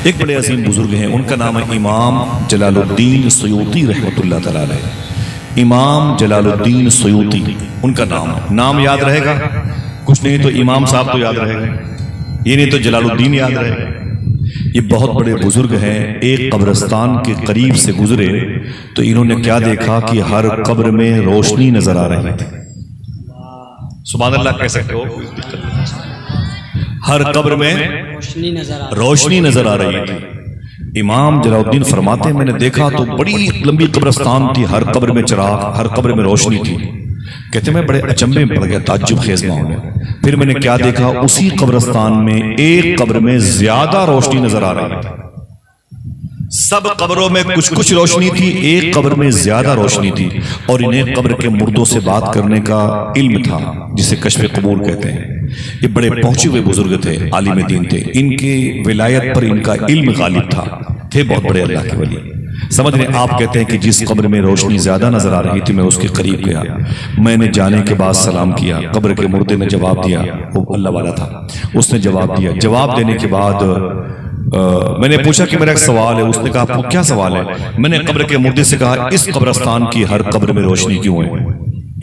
ایک بڑے عظیم بزرگ ہیں، ان کا نام ہے امام جلال الدین سیوطی رحمۃ اللہ تعالی علیہ۔ امام جلال الدین سیوطی ان کا نام ہے، نام یاد رہے گا، کچھ نہیں تو امام صاحب تو یاد رہے گا، یہ نہیں تو جلال الدین یاد رہے گا۔ یہ بہت بڑے بزرگ ہیں، ایک قبرستان کے قریب سے گزرے تو انہوں نے کیا دیکھا کہ ہر قبر میں روشنی نظر آ رہی تھی۔ سبحان اللہ کہہ سکتے ہو؟ ہر قبر میں روشنی نظر آ رہی تھی۔ امام جلال الدین فرماتے ہیں میں نے دیکھا تو بڑی لمبی قبرستان تھی، ہر قبر میں چراغ، ہر قبر میں روشنی تھی۔ کہتے ہیں میں بڑے اچنبے میں پڑ گیا، تعجب خیز ماحول ہے۔ پھر میں نے کیا دیکھا، اسی قبرستان میں ایک قبر میں زیادہ روشنی نظر آ رہی تھی۔ سب قبروں میں کچھ روشنی تھی، ایک قبر میں زیادہ روشنی تھی، اور انہیں قبر کے مردوں سے بات کرنے کا علم تھا، جسے کشف قبور کہتے ہیں۔ یہ بڑے پہنچے ہوئے بزرگ تھے، عالم دین تھے، ان کی ولایت پر ان کا علم غالب تھا، تھے بہت بڑے اللہ کے ولی۔ سمجھ رہے آپ کہتے ہیں کہ جس قبر میں روشنی زیادہ نظر آ رہی تھی میں اس کے قریب گیا، میں نے جانے کے بعد سلام کیا، قبر کے مردے نے جواب دیا، وہ اللہ والا تھا، اس نے جواب دیا۔ جواب دینے کے بعد میں نے پوچھا کہ میرا ایک سوال ہے، اس نے کہا آپ کو کیا سوال ہے؟ میں نے قبر کے مردے سے کہا اس قبرستان کی ہر قبر میں روشنی کیوں ہے؟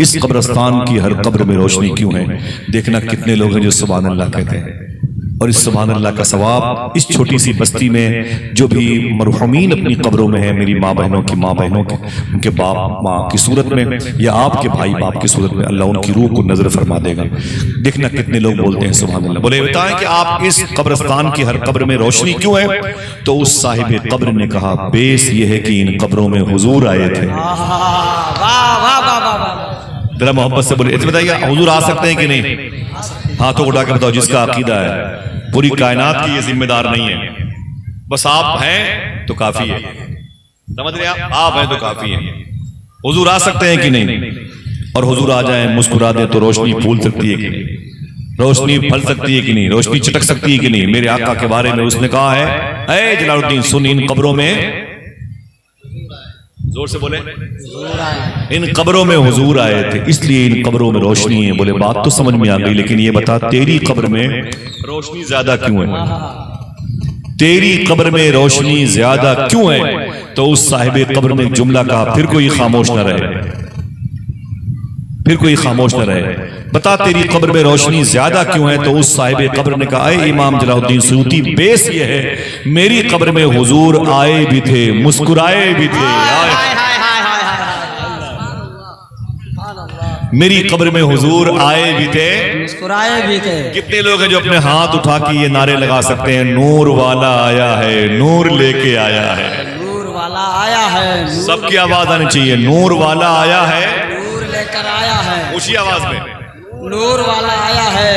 اس قبرستان کی ہر قبر میں روشنی کیوں ہے؟ دیکھنا کتنے لوگ ہیں جو سبحان اللہ کہتے ہیں، اور اس سبحان اللہ کا ثواب اس چھوٹی سی بستی میں جو بھی مرحومین اپنی قبروں میں ہیں، میری ماں بہنوں کی ماں بہنوں کے، ان کے باپ ماں کی صورت میں، یا آپ کے بھائی باپ کی صورت میں، اللہ ان کی روح کو نظر فرما دے گا۔ دیکھنا کتنے لوگ بولتے ہیں سبحان اللہ۔ بولے بتائیں کہ آپ اس قبرستان کی ہر قبر میں روشنی کیوں ہے؟ تو اس صاحب قبر نے کہا بیس یہ ہے کہ ان قبروں میں حضور آئے تھے۔ ذرا محبت سے بولے، بتائیے حضور آ سکتے ہیں کہ نہیں؟ ہاتھوں اٹھا کے بتاؤ جس کا عقیدہ ہے پوری کائنات کی یہ ذمہ دار نہیں ہے، بس آپ ہیں تو کافی ہے۔ سمجھ رہے آپ ہیں تو کافی ہیں۔ حضور آ سکتے ہیں کہ نہیں؟ اور حضور آ جائیں مسکرا دیں تو روشنی پھول سکتی ہے کہ نہیں؟ روشنی پھل سکتی ہے کہ نہیں؟ روشنی چٹک سکتی ہے کہ نہیں؟ میرے آقا کے بارے میں اس نے کہا ہے اے جلال الدین سن، ان قبروں میں، زور سے بولے، ان قبروں میں حضور آئے تھے، اس لیے ان قبروں میں روشنی ہے۔ بولے بات تو سمجھ میں آ گئی، لیکن یہ بتا تیری قبر میں روشنی زیادہ کیوں ہے؟ تیری قبر میں روشنی زیادہ کیوں ہے؟ تو اس صاحب قبر نے ایک جملہ کہا، پھر کوئی خاموش نہ رہے، پھر کوئی خاموش نہ رہے، بتا تیری قبر میں روشنی زیادہ کیوں ہے؟ تو اس صاحب قبر نے کہا اے امام جلال الدین سیوطی بیس یہ ہے میری قبر میں حضور آئے بھی تھے، مسکرائے بھی تھے۔ میری قبر میں حضور آئے بھی تھے، مسکرائے بھی تھے۔ کتنے لوگ ہیں جو اپنے ہاتھ اٹھا کے یہ نعرے لگا سکتے ہیں نور والا آیا ہے، نور لے کے آیا ہے، نور والا آیا ہے، سب کی آواز آنی چاہیے، نور والا آیا ہے، نور لے کر آیا ہے، اونچی آواز میں، نور والا آیا ہے،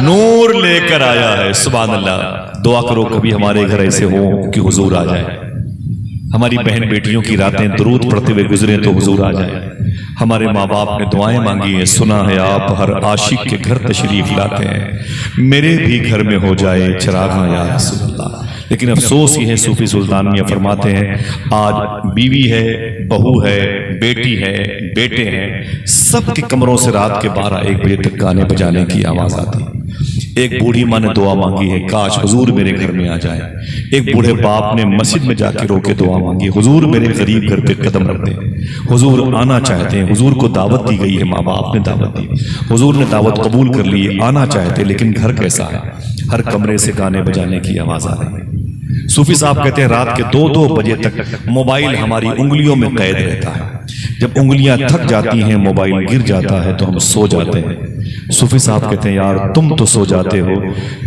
نور لے کر آیا ہے۔ سبحان اللہ۔ دعا کرو کبھی ہمارے گھر ایسے ہوں کہ حضور آ جائے، ہماری بہن بیٹیوں کی راتیں درود پڑھتے ہوئے گزریں تو حضور آ جائے۔ ہمارے ماں باپ نے دعائیں مانگی ہیں، سنا ہے آپ ہر عاشق کے گھر تشریف لاتے ہیں، میرے بھی گھر میں ہو جائے چراغاں یا رسول اللہ۔ لیکن افسوس یہ ہے، صوفی سلطان میاں فرماتے ہیں آج بیوی ہے، بہو ہے، بیٹی ہے، بیٹے ہیں، سب کے کمروں سے رات کے 12-1 بجے تک گانے بجانے کی آواز آتی ہے۔ ایک بوڑھی ماں نے دعا مانگی ہے کاش حضور میرے گھر میں آ جائے۔ ایک بوڑھے باپ نے مسجد میں جا کے رو کے دعا مانگی حضور میرے غریب گھر پہ قدم رکھ دیں، حضور آنا چاہتے ہیں، حضور کو دعوت دی گئی ہے، ماں باپ نے دعوت دی، حضور نے دعوت قبول کر لی، آنا چاہتے لیکن گھر کیسا ہے؟ ہر کمرے سے گانے بجانے کی آواز آ رہی ہے۔ صوفی صاحب کہتے ہیں رات کے 2-2 بجے تک موبائل ہماری انگلیوں میں قید رہتا ہے، جب انگلیاں تھک جاتی ہیں موبائل گر جاتا ہے تو ہم سو جاتے ہیں۔ صوفی صاحب کہتے ہیں یار تم تو سو جاتے ہو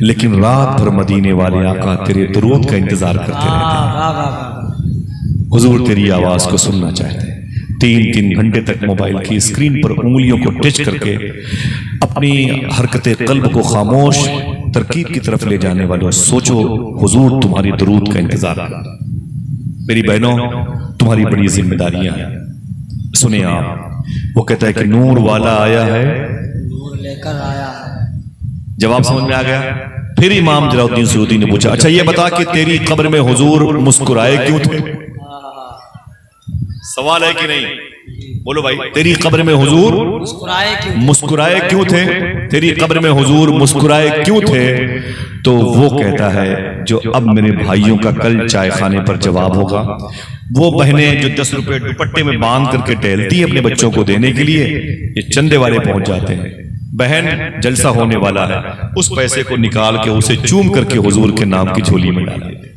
لیکن رات بھر مدینے والے آقا تیرے درود کا انتظار کرتے رہتے ہیں، حضور تیری آواز کو سننا چاہتے ہیں۔ 3-3 گھنٹے تک موبائل کی اسکرین پر انگلیوں کو ٹچ کر کے اپنی حرکت قلب کو خاموش ترکیب کی طرف لے جانے والوں، سوچو حضور تمہاری درود کا انتظار کرتا۔ میری بہنوں تمہاری بڑی ذمہ داریاں ہیں، سنیں آپ۔ وہ کہتا ہے کہ نور والا آیا ہے، نور لے کر آیا ہے۔ جواب سمجھ میں آ گیا؟ پھر امام جلال الدین سیوطی نے پوچھا اچھا یہ بتا کہ تیری قبر میں حضور مسکرائے کیوں تھے؟ سوال ہے کہ نہیں؟ بولو بھائی، تیری قبر میں حضور مسکرائے کیوں تھے؟ تیری قبر میں حضور مسکرائے کیوں تھے؟ تو وہ کہتا ہے جو اب میرے بھائیوں کا کل چائے خانے پر جواب ہوگا، وہ بہنیں جو 10 روپے دوپٹے میں باندھ کر کے ٹہلتی ہیں اپنے بچوں کو دینے کے لیے، یہ چندے والے پہنچ جاتے ہیں۔ بہن جلسہ ہونے والا ہے، اس پیسے کو نکال کے اسے چوم کر کے حضور کے نام کی جھولی میں ڈال دیتے ہیں۔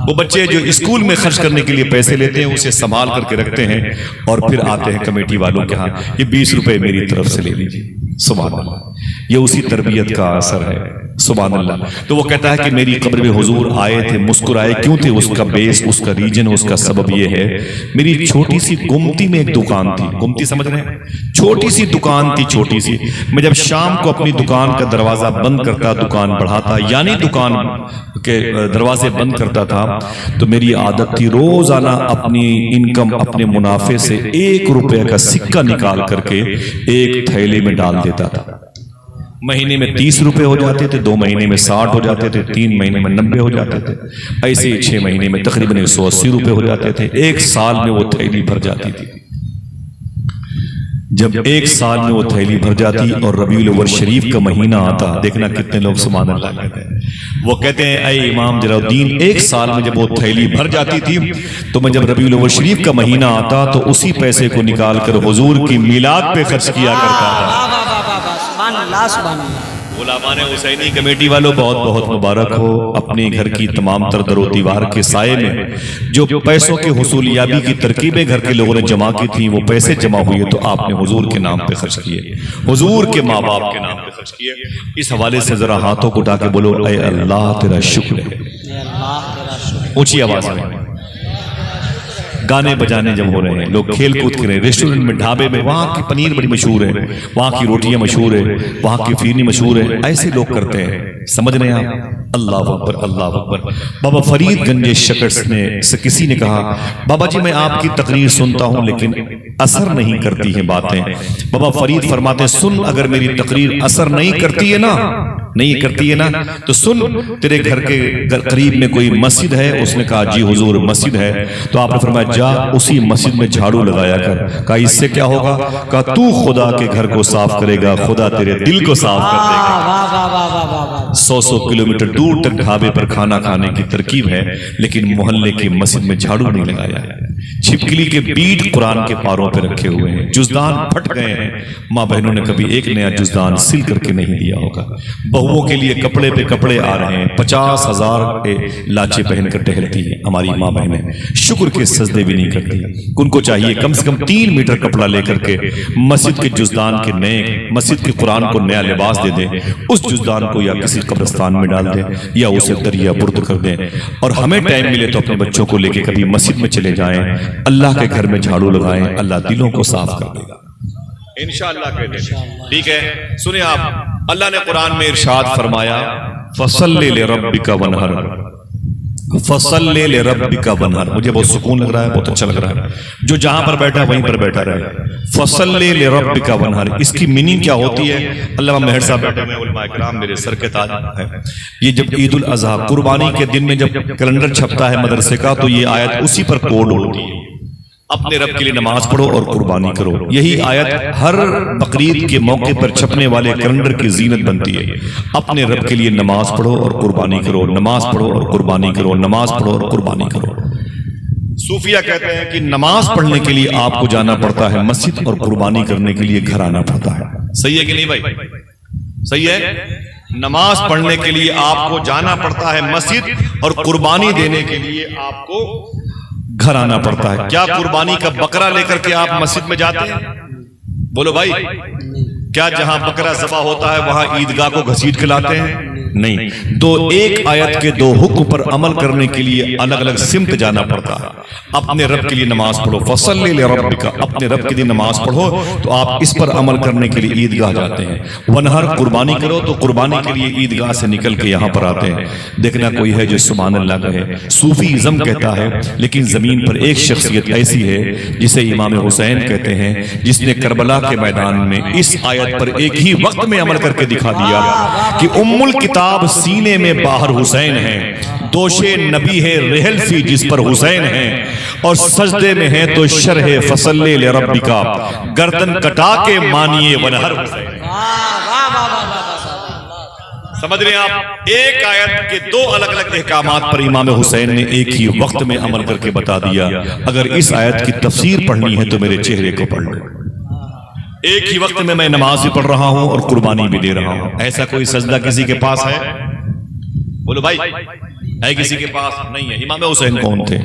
وہ بچے جو اسکول میں خرچ کرنے کے لیے پیسے لیتے ہیں اسے سنبھال کر کے رکھتے ہیں، اور پھر آتے ہیں کمیٹی والوں کے ہاں، یہ 20 روپے میری طرف سے لے لیجیے۔ سبحان اللہ، یہ اسی تربیت کا اثر ہے۔ سبحان اللہ۔ تو وہ کہتا ہے کہ میری قبر میں حضور آئے تھے، مسکرائے کیوں تھے؟ اس کا بیس، اس کا ریجن، اس کا سبب یہ ہے، میری چھوٹی سی گمتی میں ایک دکان تھی۔ گمتی سمجھ رہے ہیں؟ چھوٹی سی دکان تھی، چھوٹی سی۔ میں جب شام کو اپنی دکان کا دروازہ بند کرتا، دکان بڑھاتا، یعنی دکان کے دروازے بند کرتا تھا، تو میری عادت تھی روزانہ اپنی انکم، اپنے منافع سے 1 روپے کا سکہ نکال کر کے ایک تھیلے میں ڈال دیتا تھا۔ مہینے میں 30 روپے ہو جاتے تھے، 2 مہینے میں 60 ہو جاتے تھے، 3 مہینے میں 90 ہو جاتے تھے، ایسے ہی 6 مہینے میں تقریباً 180 روپے ہو جاتے تھے۔ 1 سال میں وہ تھیلی بھر جاتی تھی۔ جب 1 سال میں وہ تھیلی بھر جاتی اور ربیع الاول شریف کا مہینہ آتا، دیکھنا کتنے لوگ سبحان اللہ کہتے ہیں۔ وہ کہتے ہیں اے امام جلال الدین، 1 سال میں جب وہ تھیلی بھر جاتی تھی تو میں جب ربیع الاول شریف کا مہینہ آتا تو اسی پیسے کو نکال کر حضور کی میلاد پہ خرچ کیا کرتا تھا۔ سبحان اللہ، سبحان اللہ۔ علماء حسینی کمیٹی والوں بہت بہت مبارک ہو۔ اپنے گھر کی تمام تر در و دیوار کے سائے میں جو پیسوں کی حصولیابی کی ترکیبیں گھر کے لوگوں نے جمع کی تھیں، وہ پیسے جمع ہوئے تو آپ نے حضور کے نام پہ خرچ کیے، حضور کے ماں باپ کے نام پہ خرچ کیے۔ اس حوالے سے ذرا ہاتھوں کو اٹھا کے بولو اے اللہ تیرا شکر ہے۔ اے اللہ تیرا شکر۔ اونچی آواز میں۔ گانے بجانے جب ہو رہے ہیں، لوگ کھیل کود کر رہے ہیں، ریسٹورنٹ میں، ڈھابے میں، وہاں کی پنیر بڑی مشہور ہے، وہاں کی روٹیاں مشہور ہے، وہاں کی فیرنی مشہور ہے، ایسے لوگ کرتے ہیں۔ سمجھ رہے ہیں آپ؟ اللہ اکبر، اللہ اکبر۔ بابا فرید گنج شکر نے سے کسی نے کہا بابا جی میں آپ کی تقریر سنتا ہوں لیکن اثر نہیں کرتی ہیں باتیں۔ بابا فرید فرماتے ہیں سن، اگر میری تقریر اثر نہیں کرتی ہے نا، نہیں کرتی ہے نا، تو سن، تیرے گھر کے قریب میں کوئی مسجد ہے؟ اس نے کہا جی حضور مسجد ہے۔ تو آپ نے فرمایا جا اسی مسجد میں جھاڑو لگایا کر۔ کہا اس سے کیا ہوگا؟ کہا تو خدا کے گھر کو صاف کرے گا، خدا تیرے دل کو صاف کر دے گا۔ 100 کلومیٹر دور تک ڈھابے پر کھانا کھانے کی ترکیب ہے، لیکن محلے کی مسجد میں جھاڑو نہیں لگایا ہے۔ چھپکلی کے بیٹ قرآن کے پاروں پہ رکھے ہوئے ہیں، جزدان پھٹ گئے ہیں، ماں بہنوں نے کبھی ایک نیا جزدان سل کر کے نہیں دیا ہوگا۔ بہووں کے لیے کپڑے پہ کپڑے آ رہے ہیں، 50,000 کے لاچے پہن کر ٹہلتی ہیں ہماری ماں بہنیں، شکر کے سجدے بھی نہیں کرتی۔ ان کو چاہیے کم سے کم 3 میٹر کپڑا لے کر کے مسجد کے جزدان کے نئے، مسجد کے قرآن کو نیا لباس دے دیں، اس جزدان کو یا کسی قبرستان میں ڈال دیں یا اسے دریا برد کر دیں، اور ہمیں ٹائم ملے تو اپنے بچوں کو لے کے کبھی مسجد میں چلے جائیں، اللہ کے گھر میں جھاڑو لگائیں، اللہ دلوں کو صاف کر دے گا انشاءاللہ کہتے ہیں۔ ٹھیک ہے، سنیں آپ، اللہ نے قرآن میں ارشاد فرمایا فَصَلِّ لِرَبِّكَ وَانْحَرْ، فَصَلِّ لِرَبِّكَ وَانْحَرْ۔ مجھے بہت سکون لگ رہا ہے، بہت اچھا لگ رہا ہے، جو جہاں پر بیٹھا وہیں پر بیٹھا رہے۔ فَصَلِّ لِرَبِّكَ وَانْحَرْ، اس کی میننگ کیا ہوتی ہے؟ علامہ مہر صاحب بیٹھے ہوئے، علماء کرام میرے سر کے تاج ہے۔ یہ جب عید الاضحیٰ قربانی کے دن میں جب کیلنڈر چھپتا ہے مدرسے کا تو یہ آیت اسی پر کوڈ ہوتی ہے، اپنے رب کے لیے نماز پڑھو اور قربانی کرو۔ یہی آیت ہر بقرعید کے موقع پر چھپنے والے کیلنڈر کی زینت بنتی ہے، اپنے رب کے لیے نماز پڑھو اور قربانی کرو، نماز پڑھو اور قربانی کرو، نماز پڑھو اور قربانی کرو۔ صوفیہ کہتے ہیں کہ نماز پڑھنے کے لیے آپ کو جانا پڑتا ہے مسجد، اور قربانی کرنے کے لیے گھر آنا پڑتا ہے۔ صحیح ہے کہ نہیں بھائی؟ صحیح ہے؟ نماز پڑھنے کے لیے آپ کو جانا پڑتا ہے مسجد، اور قربانی دینے کے لیے آپ کو گھر آنا پڑتا ہے۔ کیا قربانی کا بکرا لے کر کے آپ مسجد میں جاتے ہیں؟ بولو بھائی، کیا جہاں بکرا ذبح ہوتا ہے وہاں عیدگاہ کو گھسیٹ کے لاتے ہیں؟ نہیں۔ تو ایک آیت کے 2 حکم پر عمل کرنے کے لیے الگ الگ سمت جانا پڑتا ہے۔ اپنے رب کے لیے نماز پڑھو، فَصَلِّ لِرَبِّكَ، اپنے رب کے لیے نماز پڑھو تو آپ اس پر عمل کرنے کے لیے عیدگاہ جاتے ہیں۔ وَانْحَرْ، قربانی کرو تو قربانی کے لیے عیدگاہ سے نکل کے یہاں پر آتے ہیں۔ دیکھنا کوئی ہے جو سبحان اللہ کہے، صوفی ازم کہتا ہے، لیکن زمین پر ایک شخصیت ایسی ہے جسے امام حسین کہتے ہیں، جس نے کربلا کے میدان میں اس آیت پر ایک ہی وقت میں عمل کر کے دکھا دیا کہ ام الکتاب سینے میں باہر حسین ہے، دوش نبی ہے رحل سی جس پر حسین ہے، اور سجدے میں ہے تو شرح فصل لربک، گردن کٹا کے مانیے وانحر حسین۔ سمجھ رہے ہیں آپ؟ ایک آیت کے دو الگ الگ احکامات پر امام حسین نے ایک ہی وقت میں عمل کر کے بتا دیا، اگر اس آیت کی تفسیر پڑھنی ہے تو میرے چہرے کو پڑھ لو۔ ایک ہی وقت میں نماز بھی پڑھ رہا ہوں اور قربانی بھی دے رہا ہوں۔ ایسا کوئی سجدہ کسی کے پاس ہے؟ بولو بھائی، ہے کسی کے پاس؟ نہیں ہے۔ امام حسین کون تھے؟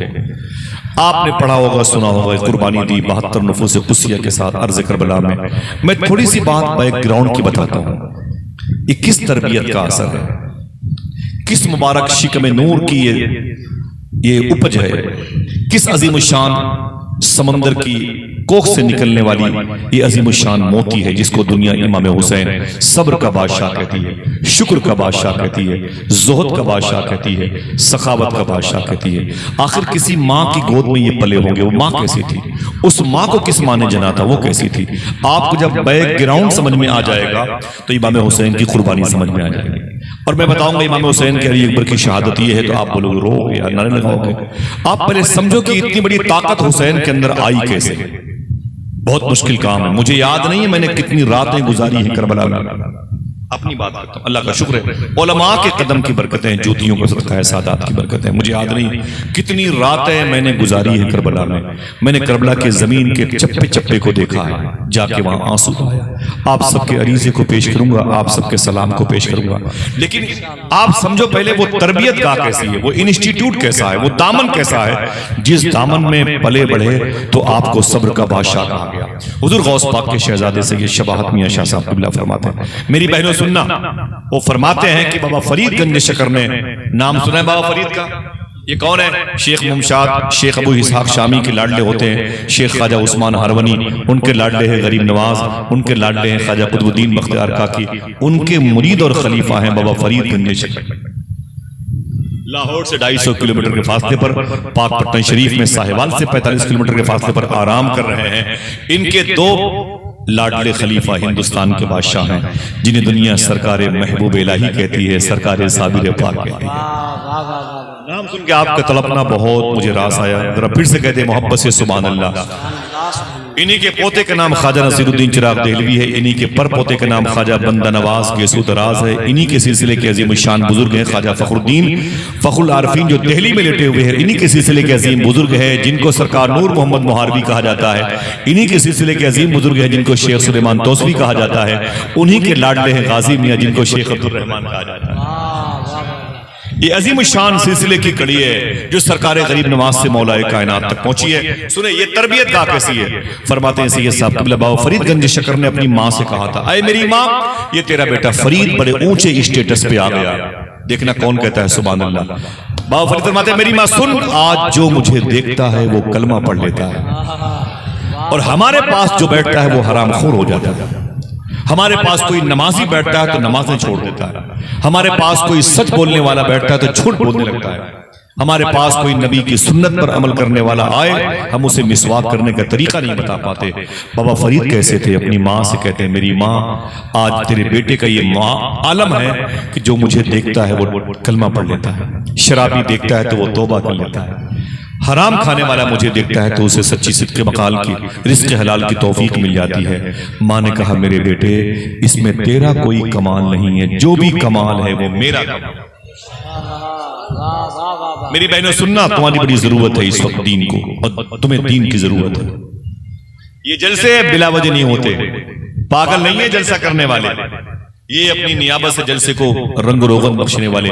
آپ نے پڑھا ہوگا، سنا ہوگا، قربانی دی 72 نفوس قدسیہ کے ساتھ عرض کربلا میں۔ میں تھوڑی سی بات بیک گراؤنڈ کی بتاتا ہوں، یہ کس تربیت کا اثر ہے، کس مبارک شکم نور کی یہ اپج ہے، کس عظیم الشان سمندر کی کوکھ سے نکلنے والی یہ عظیم الشان موتی ہے جس کو دنیا امام حسین صبر کا بادشاہ کہتی ہے، شکر کا بادشاہ کہتی ہے، زہد کا بادشاہ کہتی ہے، سخاوت کا بادشاہ کہتی ہے۔ آخر کسی ماں کی گود میں یہ پلے ہوں گے، وہ ماں کیسی تھی؟ اس ماں کو کس ماں نے جنا تھا، وہ کیسی تھی؟ آپ کو جب بیک گراؤنڈ سمجھ میں آ جائے گا تو امام حسین کی قربانی سمجھ میں آ جائے گی۔ اور میں بتاؤں گا امام حسین کے علی اکبر کی شہادت یہ ہے تو آپ بولو رو گے یا نعرے لگاؤ گے۔ آپ پہلے سمجھو کہ اتنی بڑی طاقت حسین کے اندر آئی کیسے؟ بہت مشکل کام ہے، مجھے یاد نہیں ہے میں نے کتنی راتیں گزاری ہیں کربلا میں۔ اپنی بات کرتا ہوں، اللہ کا شکر ہے علماء کے قدم کی برکتیں، جوتیوں کا صدقہ ہے، سادات کی برکتیں، مجھے یاد نہیں کتنی راتیں میں نے گزاری ہیں کربلا میں۔ میں نے کربلا کے زمین کے چپے چپے کو دیکھا ہے، جا کے وہاں آنسو آیا۔ آپ سب کے عریضے کو پیش کروں گا، آپ سب کے سلام کو پیش کروں گا، لیکن آپ سمجھو پہلے وہ تربیت کا کیسی ہے، وہ انسٹیٹیوٹ کیسا ہے، وہ دامن کیسا ہے جس دامن میں پلے بڑھے تو آپ کو صبر کا بادشاہ کہا گیا۔ حضور غوث پاک کے شہزادے سے یہ شباہت میاں شاہ صاحب قبلہ فرماتے ہیں، میری بہنوں سننا، وہ فرماتے ہیں کہ بابا فرید گنج شکر نے، نام سنا ہے بابا فرید کا؟ یہ کون ہے؟ شیخ ممشاد شیخ ابو اسحاق شامی کے لاڈلے ہوتے ہیں، شیخ خواجہ عثمان ہرونی ان کے لاڈلے ہیں، غریب نواز ان کے لاڈلے ہیں، خواجہ قطب الدین بختیار کاکی ان کے مرید اور خلیفہ ہیں بابا فرید گنج شکر۔ لاہور سے 250 کلومیٹر کے فاصلے پر، پاک پٹن شریف میں ساہیوال سے 45 کلومیٹر کے فاصلے پر آرام کر رہے ہیں۔ ان کے دو لاڈلے خلیفہ ہندوستان کے بادشاہ ہیں جنہیں دنیا سرکار محبوب الہی کہتی ہے، سرکار صابر پاک کہتی ہے۔ نام سن کے آپ کا تڑپنا بہت مجھے راس آیا، ذرا پھر سے کہتے ہیں محبت سے سبحان اللہ۔ انہی کے پوتے کا نام خواجہ نصیر الدین چراغ دہلوی ہے، انہی کے پر پوتے کا نام خواجہ بندہ نواز گیسو دراز ہے، انہی کے سلسلے کے عظیم الشان بزرگ ہیں خواجہ فخر الدین فخر العارفین جو دہلی میں لیٹے ہوئے ہیں، انہی کے سلسلے کے عظیم بزرگ ہیں جن کو سرکار نور محمد محاربی کہا جاتا ہے، انہی کے سلسلے کے عظیم بزرگ ہیں جن کو شیخ سلیمان توسوی کہا جاتا ہے، انہی کے لاڈلے ہیں غازی میاں جن کو شیخ عبد الرحمن کہا جاتا ہے۔ یہ عظیم الشان سلسلے کی کڑی ہے جو سرکار غریب نواز سے مولا کائنات تک پہنچی ہے۔ سنیں یہ تربیت کا کیسی ہے؟ فرماتے ہیں سید صاحب قبلہ بابا فرید گنج شکر نے اپنی ماں سے کہا تھا، اے میری ماں، یہ تیرا بیٹا فرید بڑے اونچے اسٹیٹس پہ آ گیا۔ دیکھنا کون کہتا ہے سبحان اللہ۔ بابا فرید فرماتے ہیں میری ماں سن، آج جو مجھے دیکھتا ہے وہ کلمہ پڑھ لیتا ہے، اور ہمارے پاس جو بیٹھتا ہے وہ حرام خور ہو جاتا ہے۔ ہمارے پاس کوئی نمازی بیٹھتا ہے تو نمازیں چھوڑ دیتا ہے، ہمارے پاس کوئی سچ بولنے والا بیٹھتا ہے تو جھوٹ بولنے لگتا ہے، ہمارے پاس کوئی نبی کی سنت پر عمل کرنے والا آئے ہم اسے مسواک کرنے کا طریقہ نہیں بتا پاتے۔ بابا فرید کیسے تھے؟ اپنی ماں سے کہتے ہیں میری ماں، آج تیرے بیٹے کا یہ عالم ہے کہ جو مجھے دیکھتا ہے وہ کلمہ پڑھ لیتا ہے، شرابی دیکھتا ہے تو وہ توبہ کر لیتا ہے، حرام کھانے والا مجھے دیکھتا ہے تو اسے سچی صدق مقال کی رزق حلال کی توفیق مل جاتی ہے۔ ماں نے کہا میرے بیٹے اس میں تیرا کوئی کمال نہیں ہے، جو بھی کمال ہے وہ میرا کمال ہے۔ میری بہنوں سننا، تمہاری بڑی ضرورت ہے اس وقت دین کو، اور تمہیں دین کی ضرورت ہے۔ یہ جلسے بلا وجہ نہیں ہوتے، پاگل نہیں ہے جلسہ کرنے والے، یہ اپنی نیابت سے جلسے کو رنگ و روغن بخشنے والے۔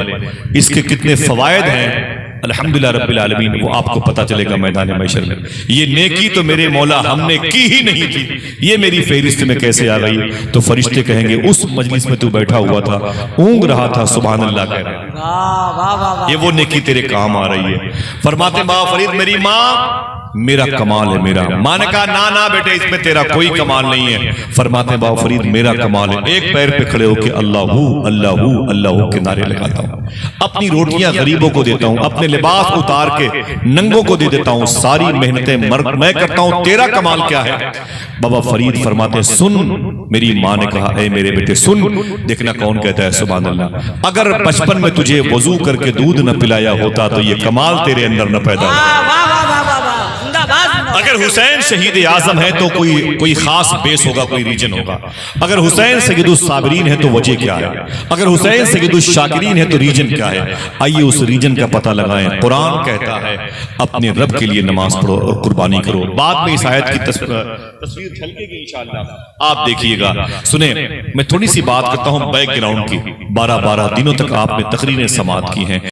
اس کے کتنے فوائد ہیں الحمدللہ رب العالمین، وہ آپ کو پتہ چلے گا میدان محشر میں۔ یہ نیکی تو میرے مولا ہم نے کی ہی نہیں تھی، یہ میری فہرست میں کیسے آ گئی؟ تو فرشتے کہیں گے اس مجلس میں تو بیٹھا ہوا تھا، اونگ رہا تھا، سبحان اللہ کہہ رہا ہے، یہ وہ نیکی تیرے کام آ رہی ہے۔ فرماتے ہیں بابا فرید میری ماں میرا کمال ہے میرا۔ ماں نے کہا نا بیٹے اس میں تیرا کوئی کمال نہیں ہے۔ فرماتے ہیں بابا فرید میرا کمال ہے، ایک پیر پہ کھڑے ہو کے اللہ اللہ اللہ کے نعرے لگاتا ہوں، اپنی روٹیاں غریبوں کو دیتا ہوں، اپنے لباس اتار کے ننگوں کو دے دیتا ہوں، ساری محنتیں میں کرتا ہوں، تیرا کمال کیا ہے؟ بابا فرید فرماتے ہیں سن، میری ماں نے کہا اے میرے بیٹے سن، دیکھنا کون کہتا ہے سبحان اللہ، اگر بچپن میں تجھے وضو کر کے دودھ نہ پلایا ہوتا تو یہ کمال تیرے اندر نہ پیدا ہوتا۔ اگر حسین شہید اعظم ہے تو کوئی خاص بیس ہوگا، کوئی ریجن ہوگا۔ اگر حسین سید الصابرین ہے تو وجہ کیا ہے؟ اگر حسین سید الشاکرین ہے تو ریجن کیا ہے؟ آئیے اس ریجن کا پتہ لگائیں۔ قرآن کہتا ہے اپنے رب کے لیے نماز پڑھو اور قربانی کرو۔ بعد میں اس آیت کی تصویر جھلکے گی انشاءاللہ، آپ دیکھیے گا۔ سنیں، میں تھوڑی سی بات کرتا ہوں بیک گراؤنڈ کی۔ 12 دنوں تک آپ نے تقریریں سماعت کی ہیں۔